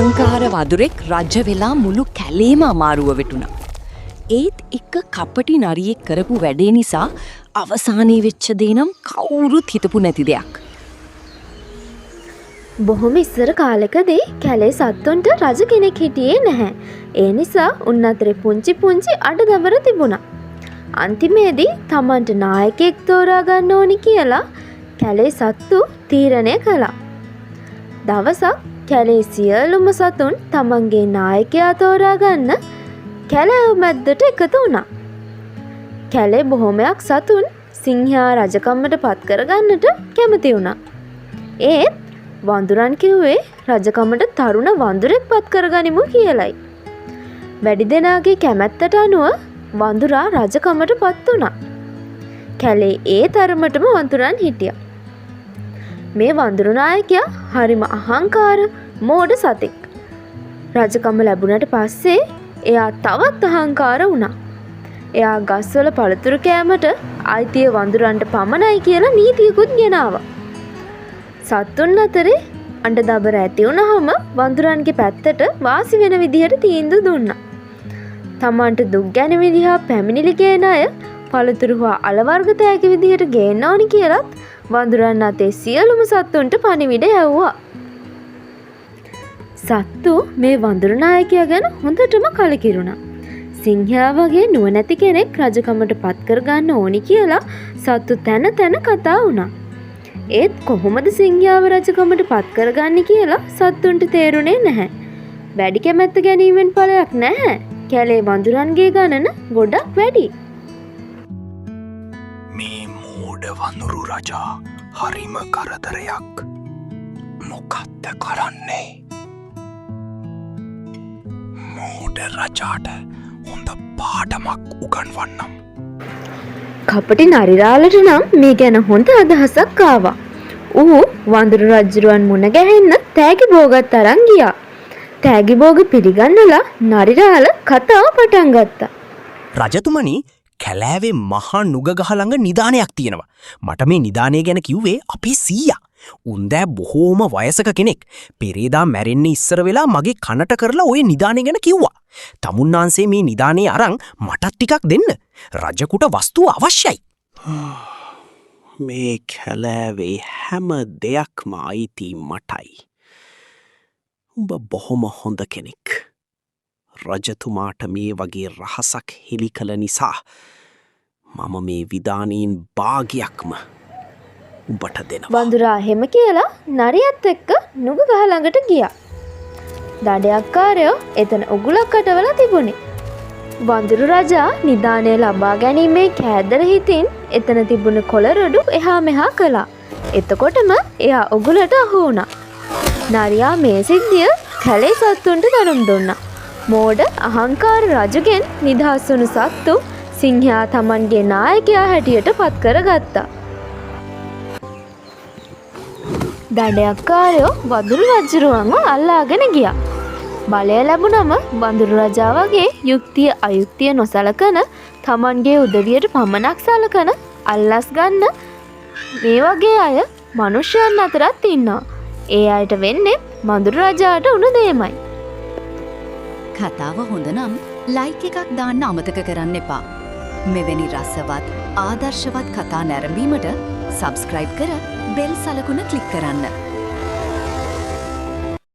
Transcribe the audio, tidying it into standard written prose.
අහංකාර වදුරෙක් රජ වෙලා මුළු කැලේම අමාරුව වෙටුණා. ඒත් එක කපටි නරියෙක් කරපු වැඩේ නිසා අවසානයේ වෙච්ච දේ නම් කවුරුත් හිතපු නැති දෙයක්. බොහොම ඉස්සර කාලෙකදී කැලේ සත්තුන්ට රජ කෙනෙක් හිටියේ නැහැ. ඒ නිසා උන් අතරේ පුංචි අඩදබර තිබුණා. අන්තිමේදී තමන්ට නායකයෙක් තෝරා ගන්න ඕනි කියලා කැලේ සත්තු තීරණය කළා. දවසක් කැලේ සියලුම සතුන් තමන්ගේ නායකයා තෝරා ගන්න කැලෑව මැද්දට එකතු වුණා. කැලේ බොහොමයක් සතුන් සිංහයා රජකම්මට පත් කරගන්නට කැමති වුණා. ඒත් වඳුරන් කිව්වේ රජකමට තරුණ වඳුරෙක් පත් කරගනිමු කියලයි. වැඩි දෙනාගේ කැමැත්තට අනුව වඳුරා රජකමට පත් වුණා. කැලේ ඒ තරමටම වඳුරන් හිටියා. මේ වඳුරු නායකයා හරිම අහංකාර මෝඩ සතෙක්. රජකම ලැබුණට පස්සේ එයා තවත් අහංකාර වුණා. එයා ගස්වල පළතුරු කෑමට අයිතිය වඳුරන්ට පමණයි කියලා නීතියකුත් ගෙනාවා. සත්තුන් අතරේ අඬදබර ඇති වුණාම වඳුරන්ගේ පැත්තට වාසි වෙන විදිහට තීන්දුව දුන්නා. තමන්ට දුක් ගැන විදිහ පැමිණිලි ගේන අය පළතුරු හා අලවර්ග තෑගි විදිහට ගේන්න ඕනි කියලත් වඳුරන් අතේ සියලුම සත්තුන්ට පණිවිඩ යවුවා. සත්තු මේ වඳුරු නායකයා ගැන හොඳටම කලකිරුණා. සිංහයා වගේ නුවණැති කෙනෙක් රජකමට පත් කරගන්න ඕනි කියලා සත්තු තැන කතා වුණා. ඒත් කොහොමද සිංහයාව රජකමට පත් කරගන්නේ කියලා සත්තුන්ට තේරුණේ නැහැ. වැඩි කැමැත්ත ගැනීමෙන් ඵලයක් නැහැ. කැලේ වඳුරන්ගේ ගණන ගොඩක් වැඩි. මේ මෝඩ වඳුරු රජා හරිම කරදරයක්. මොකක්ද කරන්නේ? මෝඩ රජාට හොඳ පාඩමක් උගන්වන්නම්. කපටි නරිරාලට නම් මේ ගැන හොඳ අදහසක් ආවා. ඌ වඳුරු රජුරුවන් මුණ ගැහෙන්න තෑගි බෝගත් අරන් ගියා. තෑගි බෝග පිළිගන්නලා නරිරාල කතාව පටන් ගත්තා. රජතුමනි, කැලෑවේ මහා නුග ගහ ළඟ නිදානයක් තියෙනවා. මට මේ නිදානය ගැන කිව්වේ අපේ සීයා. උන් දැන් බොහෝම වයසක කෙනෙක්. පෙරේදා මැරෙන්න ඉස්සර වෙලා මගේ කනට කරලා ওই නිදානය ගැන කිව්වා. තමුන්නාන්සේ මේ නිදානේ අරන් මටත් ටිකක් දෙන්න. රජකුට වස්තුව අවශ්‍යයි. මේ කැලෑවේ හැම දෙයක්ම අයිති මටයි. උඹ බොහොම හොඳ කෙනෙක්. රජතුමාට මේ වගේ රහසක් හෙළි කළ නිසා මම මේ විදානීන් භාගයක්ම උඹට දෙනවා. වඳුරා හැම කියලා නරියත් එක්ක නුග ගහ ළඟට ගියා. දඩයක්කාරයෝ එතන උගුලක් කටවලා තිබුණේ. වඳුරු රජා නිදානය ලබා ගැනීමේ කෑදර හිතින් එතන තිබුණ කොළරොඩු එහා මෙහා කළා. එතකොටම එයා උගුලට අහු වුණා. නරියා මේ සිද්ධිය කැලේ සත්තුන්ට දනුම් දුන්නා. මෝඩ අහංකාර රජුගෙන් නිදහස් වුණු සත්තු සිංහයා තමන්ගේ නායකයා හැටියට පත් කරගත්තා. දඩයක්කාරයෝ වඳුරු රජුරුවන්ව අල්ලාගෙන ගියා. බලය ලැබුණම වඳුරු රජා වගේ යුක්තිය අයුක්තිය නොසලකන තමන්ගේ උදවියට පමණක් සලකන අල්ලස් ගන්න මේ වගේ අය මනුෂ්‍යයන් අතරත් ඉන්නවා. ඒ අයට වෙන්නේ වඳුරු රජාට උණු දෙයමයි. කතාව හොඳ නම් ලයික් එකක් දාන්න අමතක කරන්න එපා. මෙවැනි රසවත් ආදර්ශවත් කතා නැරඹීමට සබ්ස්ක්‍රයිබ් කර බෙල් සලකුණ ක්ලික් කරන්න.